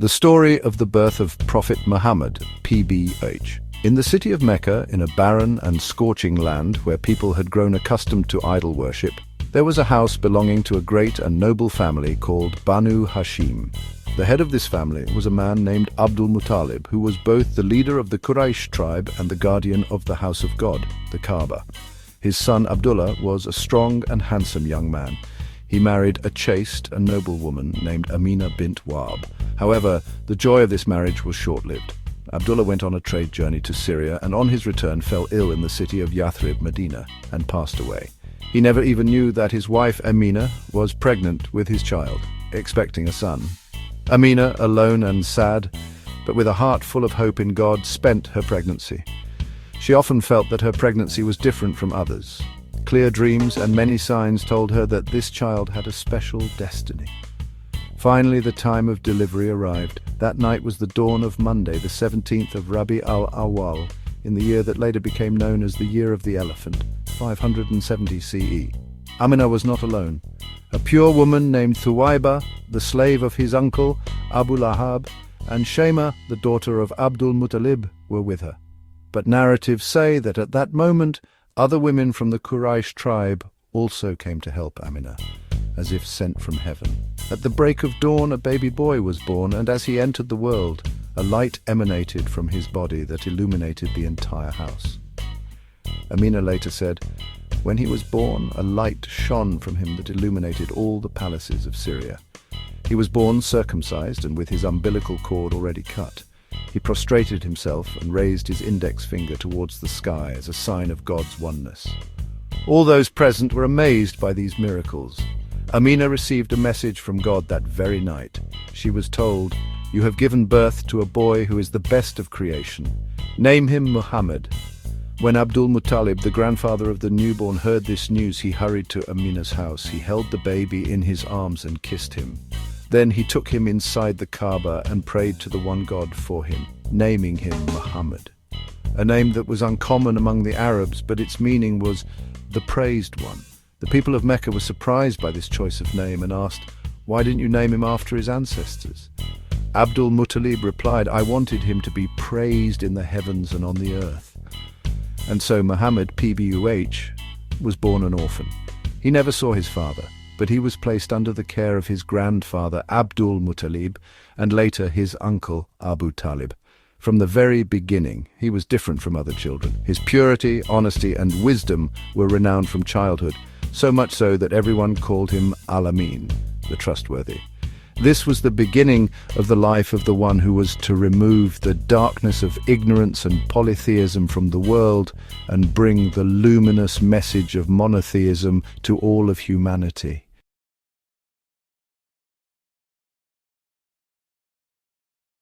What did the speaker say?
The story of the birth of Prophet Muhammad, PBUH. In the city of Mecca, in a barren and scorching land where people had grown accustomed to idol worship, there was a house belonging to a great and noble family called Banu Hashim. The head of this family was a man named Abdul Muttalib, who was both the leader of the Quraysh tribe and the guardian of the house of God, the Kaaba. His son Abdullah was a strong and handsome young man. He married a chaste and noble woman named Amina bint Wahb. However, the joy of this marriage was short-lived. Abdullah went on a trade journey to Syria and on his return fell ill in the city of Yathrib, Medina, and passed away. He never even knew that his wife Amina was pregnant with his child, expecting a son. Amina, alone and sad, but with a heart full of hope in God, spent her pregnancy. She often felt that her pregnancy was different from others. Clear dreams and many signs told her that this child had a special destiny. Finally, the time of delivery arrived. That night was the dawn of Monday, the 17th of Rabi al-Awwal, in the year that later became known as the Year of the Elephant, 570 CE. Amina was not alone. A pure woman named Thuwaiba, the slave of his uncle, Abu Lahab, and Shema, the daughter of Abdul Muttalib, were with her. But narratives say that at that moment, other women from the Quraysh tribe also came to help Amina, as if sent from heaven. At the break of dawn, a baby boy was born, and as he entered the world, a light emanated from his body that illuminated the entire house. Amina later said, when he was born, a light shone from him that illuminated all the palaces of Syria. He was born circumcised and with his umbilical cord already cut. He prostrated himself and raised his index finger towards the sky as a sign of God's oneness. All those present were amazed by these miracles. Amina received a message from God that very night. She was told, "You have given birth to a boy who is the best of creation. Name him Muhammad." When Abdul Muttalib, the grandfather of the newborn, heard this news, he hurried to Amina's house. He held the baby in his arms and kissed him. Then he took him inside the Kaaba and prayed to the one God for him, naming him Muhammad. A name that was uncommon among the Arabs, but its meaning was the praised one. The people of Mecca were surprised by this choice of name and asked, "Why didn't you name him after his ancestors?" Abdul Muttalib replied, "I wanted him to be praised in the heavens and on the earth." And so Muhammad, PBUH, was born an orphan. He never saw his father, but he was placed under the care of his grandfather Abdul Muttalib and later his uncle Abu Talib. From the very beginning, he was different from other children. His purity, honesty, and wisdom were renowned from childhood, so much so that everyone called him Al-Amin, the trustworthy. This was the beginning of the life of the one who was to remove the darkness of ignorance and polytheism from the world and bring the luminous message of monotheism to all of humanity.